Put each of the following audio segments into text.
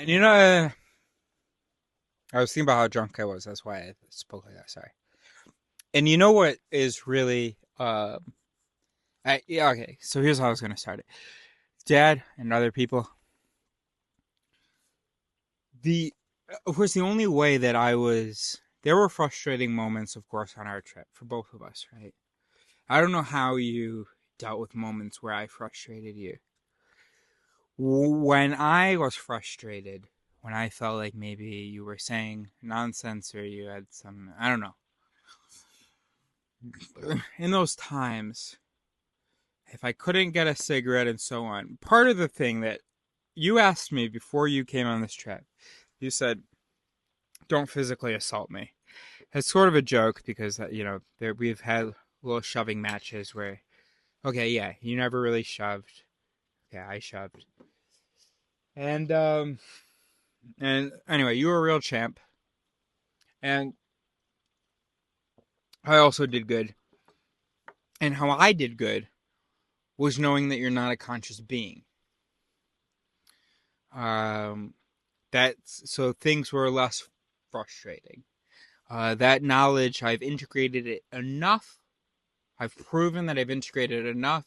And I was thinking about how drunk I was. That's why I spoke like that. Sorry. And you know what is really, yeah, okay. So here's how I was going to start it. Dad and other people, the, of course, the only way that there were frustrating moments, of course, on our trip for both of us, right? I don't know how you dealt with moments where I frustrated you. When I was frustrated, when I felt like maybe you were saying nonsense or you had some, I don't know, in those times, if I couldn't get a cigarette and so on, part of the thing that you asked me before you came on this trip, you said, don't physically assault me. It's sort of a joke because, we've had little shoving matches where, okay, yeah, you never really shoved. Yeah, I shoved. And anyway, you were a real champ. And I also did good. And how I did good was knowing that you're not a conscious being. Um, so things were less frustrating. That knowledge, I've integrated it enough. I've proven that I've integrated it enough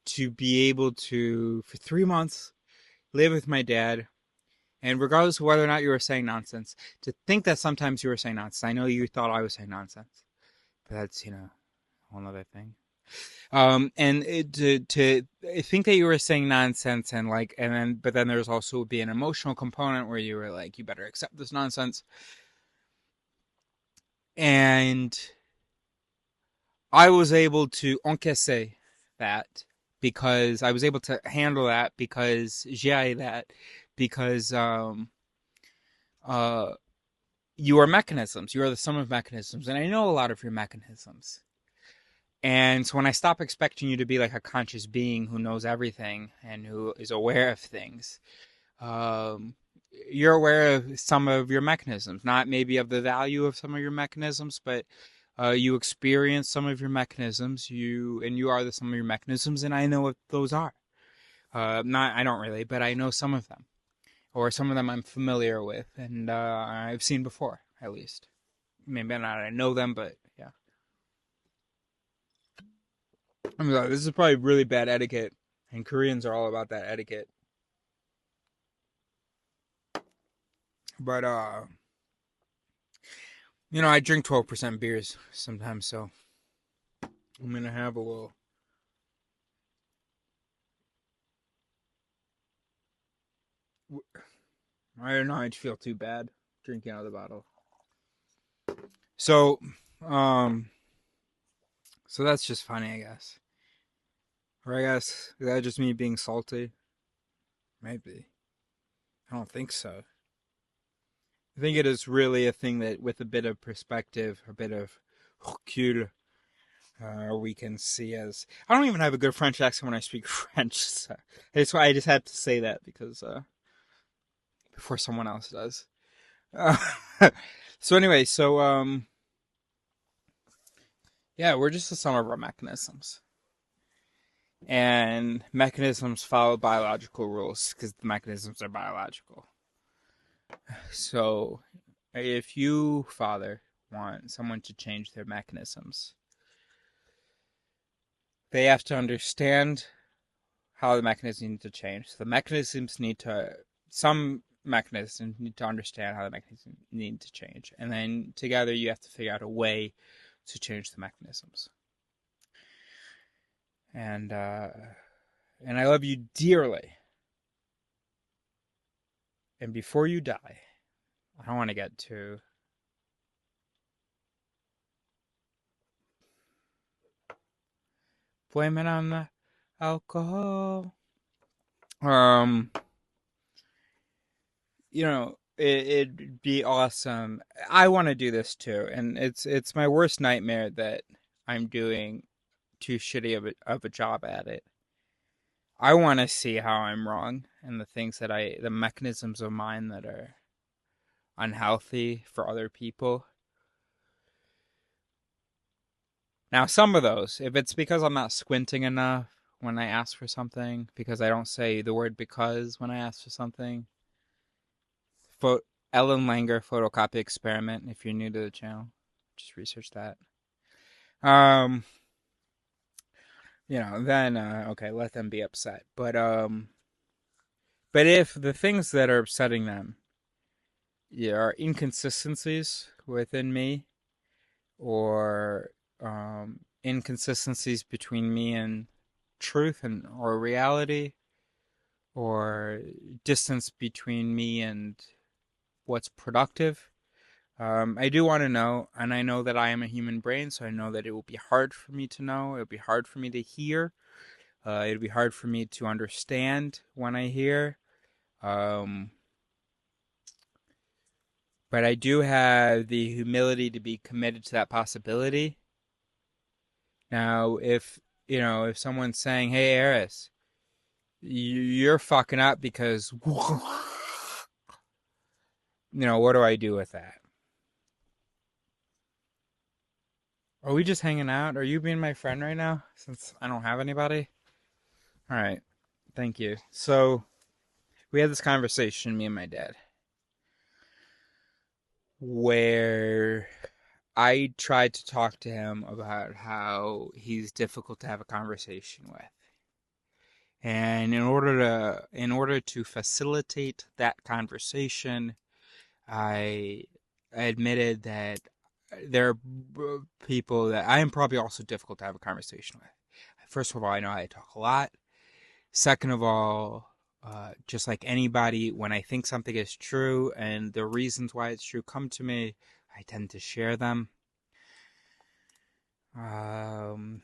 to be able to, for 3 months, live with my dad. And regardless of whether or not you were saying nonsense, to think that sometimes you were saying nonsense. I know you thought I was saying nonsense, but that's, a whole other thing. And to think that you were saying nonsense but then there's also be an emotional component where you were like, you better accept this nonsense. And I was able to encaisser that because I was able to handle that because gérer that because uh you are mechanisms. You are the sum of mechanisms, and I know a lot of your mechanisms. And so when I stop expecting you to be like a conscious being who knows everything and who is aware of things, um, you're aware of some of your mechanisms, not maybe of the value of some of your mechanisms, but you experience some of your mechanisms. You are the sum of your mechanisms, and I know what those are. Not I don't really, but I know some of them, or some of them I'm familiar with, and I've seen before at least. Maybe not I know them, but yeah. I'm like, this is probably really bad etiquette, and Koreans are all about that etiquette. But I drink 12% beers sometimes, so I'm gonna have a little. I don't know. I'd feel too bad drinking out of the bottle. So, um, so that's just funny, I guess. Or I guess is that just me being salty? Maybe. I don't think so. I think it is really a thing that, with a bit of perspective, a bit of recul, we can see as. I don't even have a good French accent when I speak French. So that's why I just had to say that because before someone else does. Uh, so anyway, yeah, we're just the sum of our mechanisms, and mechanisms follow biological rules because the mechanisms are biological. So, if you, father, want someone to change their mechanisms, they have to understand how the mechanisms need to change. So some mechanisms need to understand how the mechanisms need to change. And then together you have to figure out a way to change the mechanisms. And I love you dearly. And before you die, I don't want to get too blame it on the alcohol. Um, it'd be awesome. I want to do this too, and it's my worst nightmare that I'm doing too shitty of a job at it. I want to see how I'm wrong and the mechanisms of mine that are unhealthy for other people. Now, some of those, if it's because I'm not squinting enough when I ask for something, because I don't say the word because when I ask for something, Ellen Langer photocopy experiment. If you're new to the channel, just research that. Um, then okay, let them be upset. But if the things that are upsetting them, are inconsistencies within me, or inconsistencies between me and truth and or reality, or distance between me and what's productive. I do want to know, and I know that I am a human brain, so I know that it will be hard for me to know. It will be hard for me to hear. It'll be hard for me to understand when I hear. Um, but I do have the humility to be committed to that possibility. Now, if someone's saying, "Hey, Eris, you're fucking up because," what do I do with that? Are we just hanging out? Are you being my friend right now since I don't have anybody? All right. Thank you. So, we had this conversation, me and my dad, where I tried to talk to him about how he's difficult to have a conversation with. And in order to facilitate that conversation, I admitted that there are people that I am probably also difficult to have a conversation with. First of all, I know I talk a lot. Second of all, just like anybody, when I think something is true and the reasons why it's true come to me, I tend to share them. And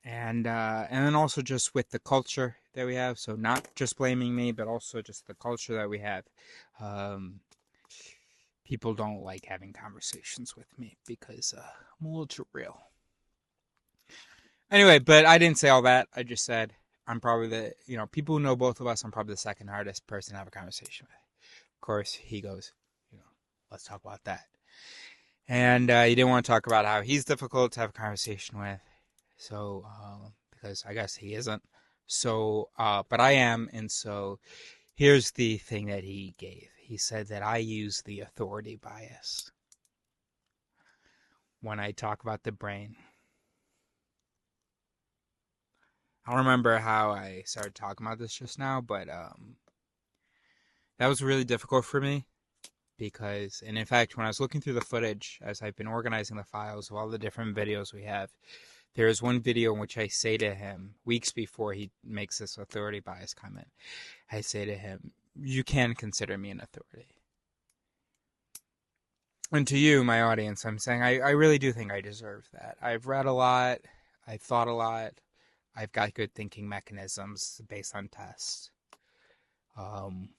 then also just with the culture that we have, so not just blaming me, but also just the culture that we have. People don't like having conversations with me because I'm a little too real. Anyway, but I didn't say all that. I just said I'm probably people who know both of us, I'm probably the second hardest person to have a conversation with. Of course, he goes, let's talk about that. And he didn't want to talk about how he's difficult to have a conversation with. So, because I guess he isn't. So, but I am. And so here's the thing that he gave. He said that I use the authority bias when I talk about the brain. I don't remember how I started talking about this just now, but that was really difficult for me because, and in fact, when I was looking through the footage as I've been organizing the files of all the different videos we have, there is one video in which I say to him, weeks before he makes this authority bias comment, I say to him, you can consider me an authority. And to you, my audience, I'm saying I really do think I deserve that. I've read a lot. I've thought a lot. I've got good thinking mechanisms based on tests. Am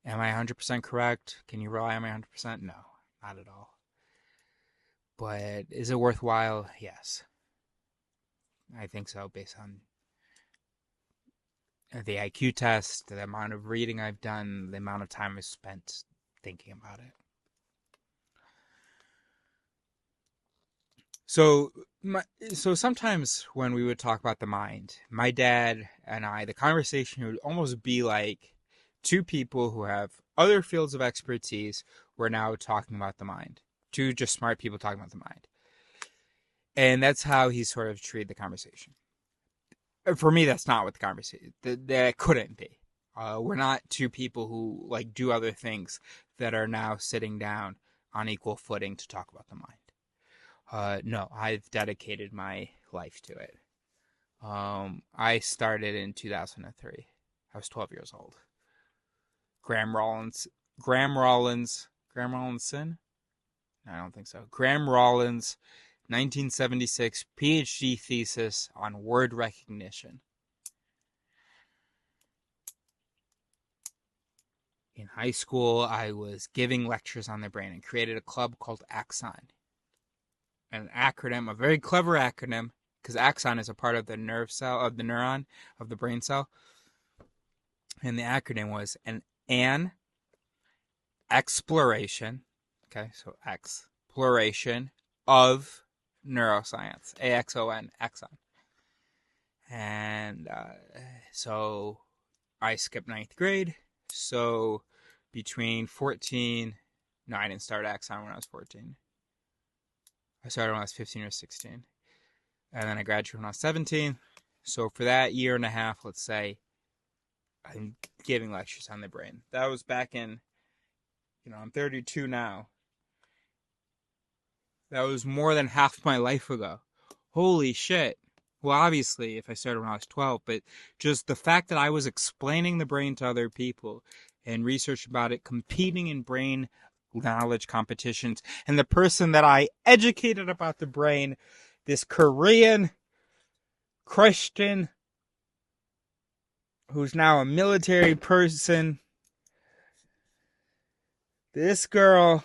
I 100% correct? Can you rely on me 100%? No, not at all. But is it worthwhile? Yes. I think so, based on the IQ test, the amount of reading I've done, the amount of time I've spent thinking about it. So sometimes when we would talk about the mind, my dad and I, the conversation would almost be like two people who have other fields of expertise who are now talking about the mind. Two just smart people talking about the mind. And that's how he sort of treated the conversation. For me, that's not what the conversation, that couldn't be. We're not two people who like do other things that are now sitting down on equal footing to talk about the mind. No, I've dedicated my life to it. I started in 2003. I was 12 years old. Graham Rawlinson? No, I don't think so. Graham Rawlins, 1976 PhD thesis on word recognition. In high school, I was giving lectures on the brain and created a club called Axon. An acronym, a very clever acronym, because axon is a part of the nerve cell, of the neuron, of the brain cell. And the acronym was an exploration, okay, so exploration of neuroscience, AXON, axon. And so I skipped ninth grade, so between 14. No, I didn't start Axon when I was 14. I started when I was 15 or 16. And then I graduated when I was 17. So for that year and a half, let's say, I'm giving lectures on the brain. That was back in, I'm 32 now. That was more than half my life ago. Holy shit. Well, obviously, if I started when I was 12, but just the fact that I was explaining the brain to other people and research about it, competing in brain knowledge competitions, and the person that I educated about the brain, this Korean Christian who's now a military person, this girl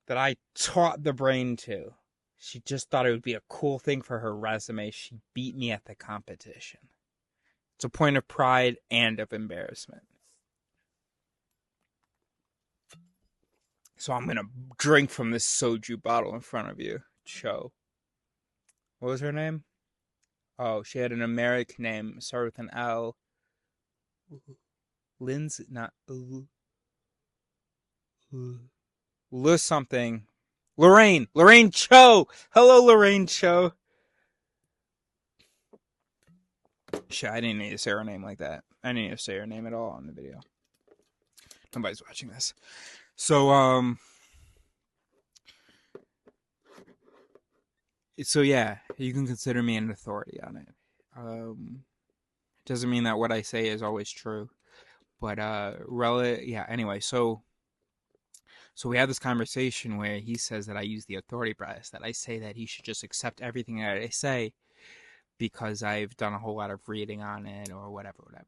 that I taught the brain to, she just thought it would be a cool thing for her resume. She beat me at the competition. It's a point of pride and of embarrassment. So I'm going to drink from this soju bottle in front of you. Cho. What was her name? Oh, she had an American name. Started with an L. Lindsay, not something. Lorraine Cho. Hello, Lorraine Cho. Shit, I didn't need to say her name like that. I didn't need to say her name at all on the video. Nobody's watching this. So yeah, you can consider me an authority on it. It doesn't mean that what I say is always true, but yeah. Anyway, so we had this conversation where he says that I use the authority bias, that I say that he should just accept everything that I say because I've done a whole lot of reading on it or whatever.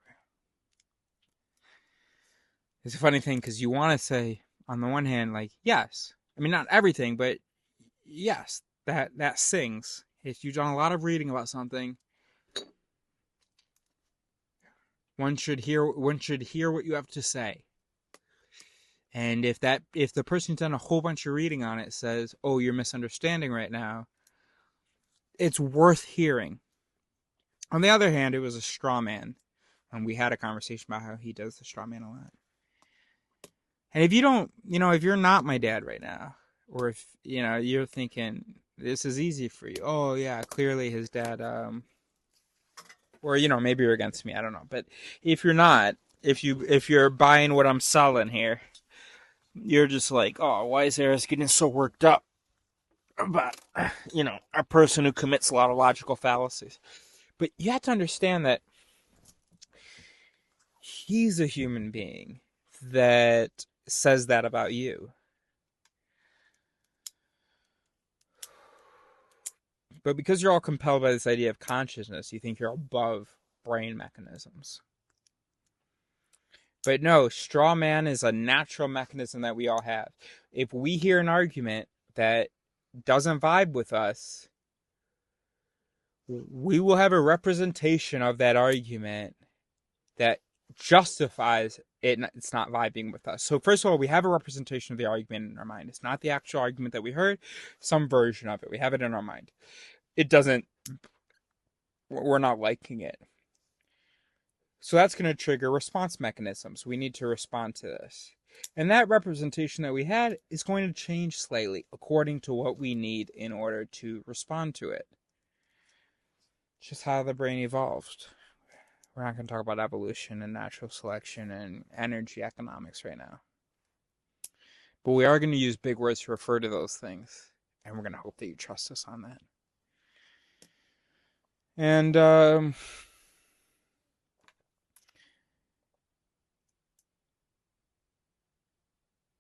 It's a funny thing because you want to say, on the one hand, like, yes, I mean, not everything, but yes, that sings. If you've done a lot of reading about something, one should hear what you have to say. And if the person who's done a whole bunch of reading on it says, "Oh, you're misunderstanding right now," it's worth hearing. On the other hand, it was a straw man, and we had a conversation about how he does the straw man a lot. And if you don't, if you're not my dad right now, or if, you're thinking this is easy for you. Oh yeah, clearly his dad, or, maybe you're against me. I don't know. But if you're not, if you're buying what I'm selling here, you're just like, oh, why is Eris getting so worked up about, a person who commits a lot of logical fallacies? But you have to understand that he's a human being that says that about you. But because you're all compelled by this idea of consciousness, you think you're above brain mechanisms. But no, straw man is a natural mechanism that we all have. If we hear an argument that doesn't vibe with us, we will have a representation of that argument that justifies it's not vibing with us. So first of all, we have a representation of the argument in our mind. It's not the actual argument that we heard, some version of it. We have it in our mind. We're not liking it. So that's going to trigger response mechanisms. We need to respond to this. And that representation that we had is going to change slightly according to what we need in order to respond to it. It's just how the brain evolved. We're not going to talk about evolution and natural selection and energy economics right now. But we are going to use big words to refer to those things. And we're going to hope that you trust us on that. And,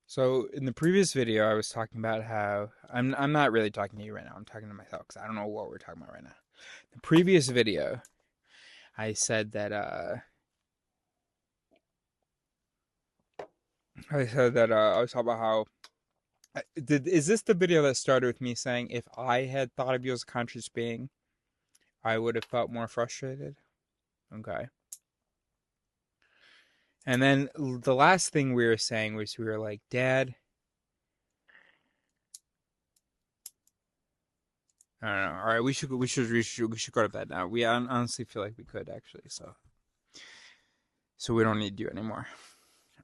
so in the previous video, I was talking about how I'm not really talking to you right now. I'm talking to myself because I don't know what we're talking about right now. The previous video, I said that I was talking about how is this the video that started with me saying if I had thought of you as a conscious being, I would have felt more frustrated? Okay. And then the last thing we were saying was we were like, Dad, I don't know. All right, we should go to bed now. We honestly feel like we could actually, so we don't need you anymore.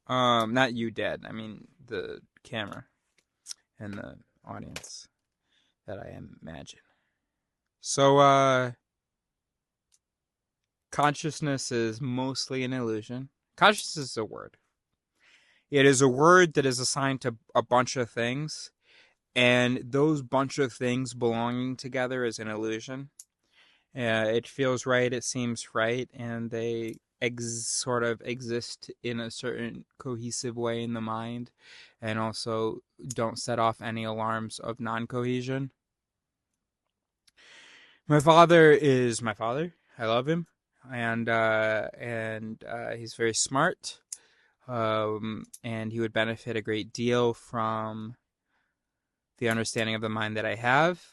Not you, Dad. I mean the camera and the audience that I imagine. So, consciousness is mostly an illusion. Consciousness is a word. It is a word that is assigned to a bunch of things, and those bunch of things belonging together is an illusion. It feels right, it seems right, and they sort of exist in a certain cohesive way in the mind, and also don't set off any alarms of non-cohesion. My father is my father. I love him, and he's very smart. And he would benefit a great deal from the understanding of the mind that I have.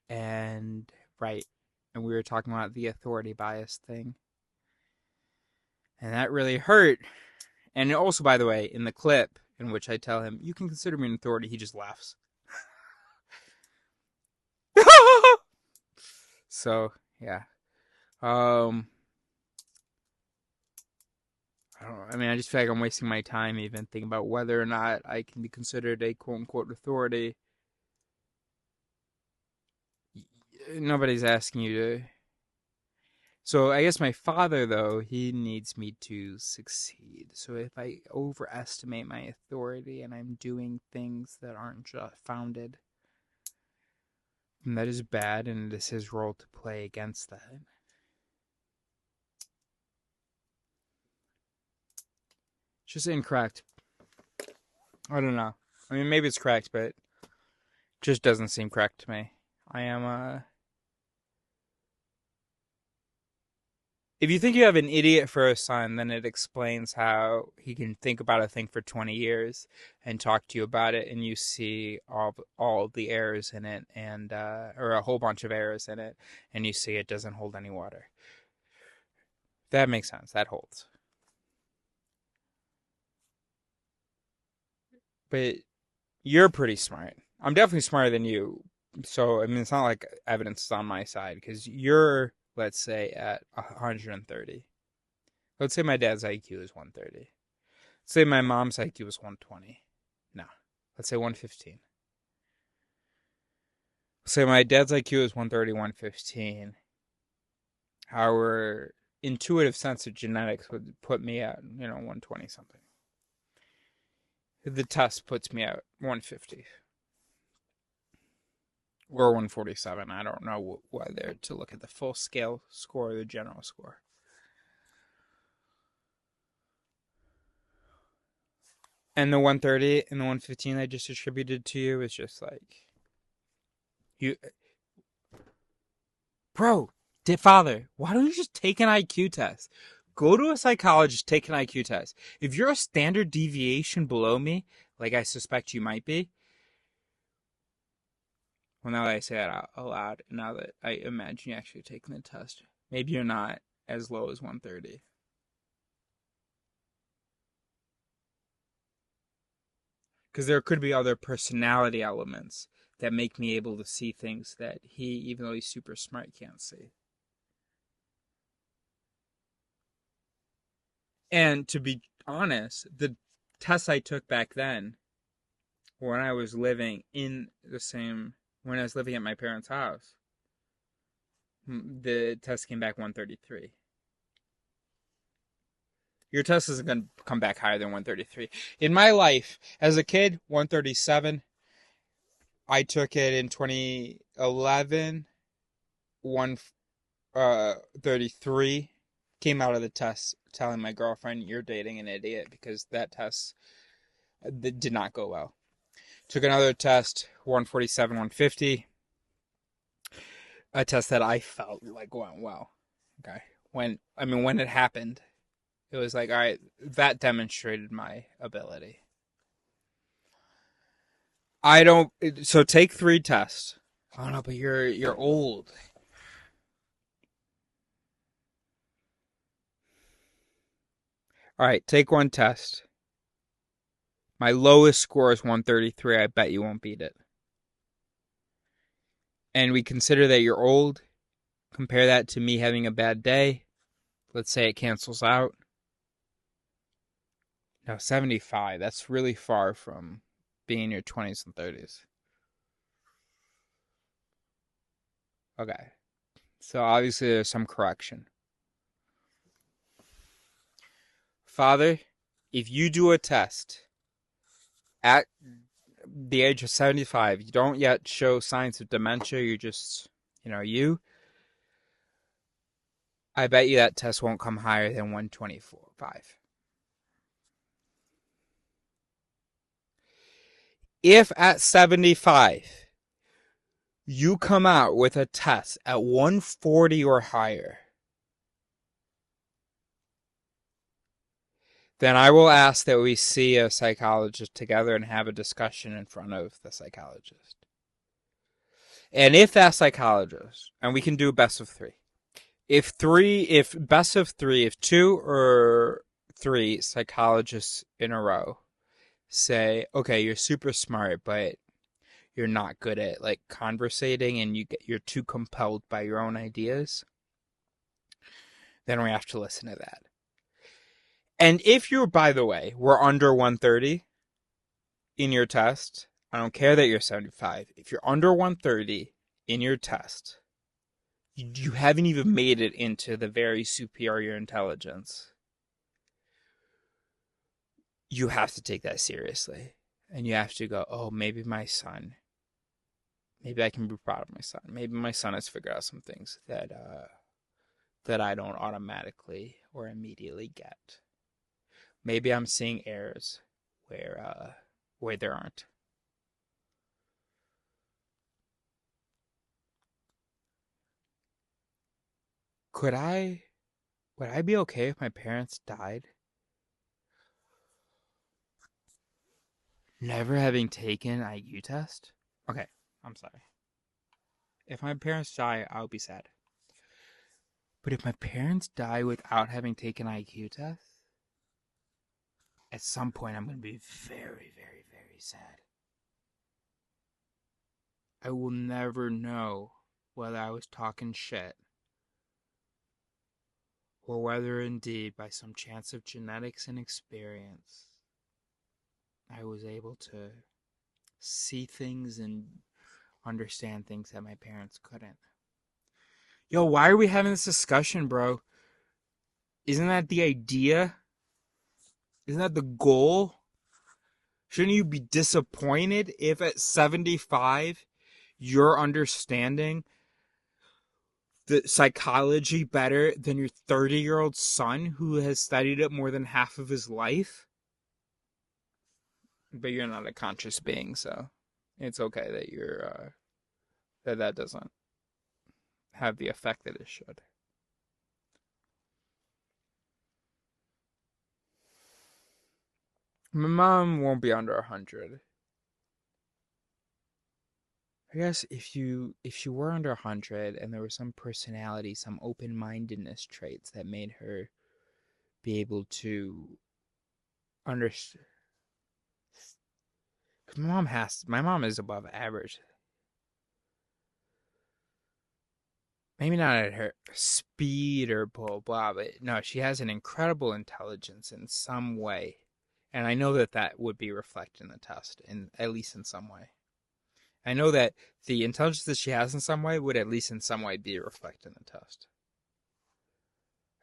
And right, and we were talking about the authority bias thing, and that really hurt. And also, by the way, in the clip in which I tell him, "You can consider me an authority," he just laughs. So yeah. Um, I don't know. I mean, I just feel like I'm wasting my time even thinking about whether or not I can be considered a quote unquote authority. Nobody's asking you to. So I guess my father, though, he needs me to succeed. So if I overestimate my authority and I'm doing things that aren't just founded, then that is bad, and it is his role to play against that. It's just incorrect. I don't know. I mean, maybe it's correct, but it just doesn't seem correct to me. I am If you think you have an idiot for a son, then it explains how he can think about a thing for 20 years and talk to you about it, and you see all the errors in it, and or a whole bunch of errors in it, and you see it doesn't hold any water. That makes sense. That holds. But you're pretty smart. I'm definitely smarter than you. So, I mean, it's not like evidence is on my side because you're, let's say, at 130. Let's say my dad's IQ is 130. Let's say my mom's IQ is 120. No. Let's say 115. Let's say my dad's IQ is 130, 115. Our intuitive sense of genetics would put me at, 120 something. The test puts me at 150 or 147. I don't know whether to look at the full scale score or the general score. And the 130 and the 115 I just attributed to you is just like, you, bro, father, why don't you just take an IQ test? Go to a psychologist, take an IQ test. If you're a standard deviation below me, like I suspect you might be, well, now that I say that out loud, now that I imagine you actually taking the test, maybe you're not as low as 130. Because there could be other personality elements that make me able to see things that he, even though he's super smart, can't see. And to be honest, the tests I took back then, when I was living when I was living at my parents' house, the test came back 133. Your test isn't going to come back higher than 133. In my life, as a kid, 137. I took it in 2011, 133. Came out of the test telling my girlfriend, "You're dating an idiot," because that test did not go well. Took another test, 147, 150. A test that I felt like went well. Okay. When it happened, it was like, all right, that demonstrated my ability. I don't. So take 3 tests. Oh no, but you're old. All right, take 1 test. My lowest score is 133. I bet you won't beat it. And we consider that you're old. Compare that to me having a bad day. Let's say it cancels out. No, 75. That's really far from being in your 20s and 30s. Okay. So obviously there's some correction. Father, if you do a test at the age of 75, you don't yet show signs of dementia, you're just, I bet you that test won't come higher than 124.5. If at 75 you come out with a test at 140 or higher, then I will ask that we see a psychologist together and have a discussion in front of the psychologist. And if that psychologist, and we can do best of three, if best of three, if two or three psychologists in a row say, okay, you're super smart, but you're not good at like conversating and you're too compelled by your own ideas, then we have to listen to that. And if you're, by the way, we're under 130 in your test, I don't care that you're 75. If you're under 130 in your test, you haven't even made it into the very superior intelligence. You have to take that seriously. And you have to go, oh, maybe I can be proud of my son. Maybe my son has figured out some things that I don't automatically or immediately get. Maybe I'm seeing errors where there aren't. Would I be okay if my parents died? Never having taken IQ test? Okay, I'm sorry. If my parents die, I'll be sad. But if my parents die without having taken IQ tests, at some point I'm going to be very, very, very sad. I will never know whether I was talking shit or whether indeed by some chance of genetics and experience I was able to see things and understand things that my parents couldn't. Yo, why are we having this discussion, bro? Isn't that the idea? Isn't that the goal? Shouldn't you be disappointed if at 75 you're understanding the psychology better than your 30-year-old son who has studied it more than half of his life? But you're not a conscious being, so it's okay that that doesn't have the effect that it should. My mom won't be under 100. I guess if she were under 100 and there was some personality, some open-mindedness traits that made her be able to understand. My mom is above average. Maybe not at her speed or blah blah, but no, she has an incredible intelligence in some way, and I know that would be reflected in the test, at least in some way. I know that the intelligence that she has in some way would at least in some way be reflected in the test.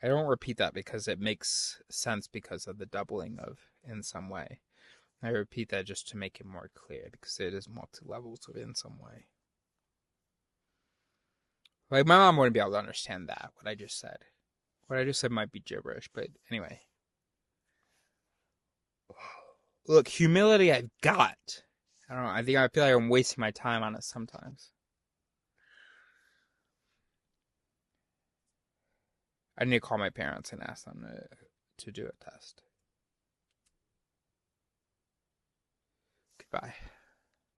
I don't repeat that because it makes sense because of the doubling of in some way. I repeat that just to make it more clear because it is multi levels of in some way. Like my mom wouldn't be able to understand that, what I just said. What I just said might be gibberish, but anyway. Look, humility I've got. I don't know, I feel like I'm wasting my time on it sometimes. I need to call my parents and ask them to do a test. Goodbye.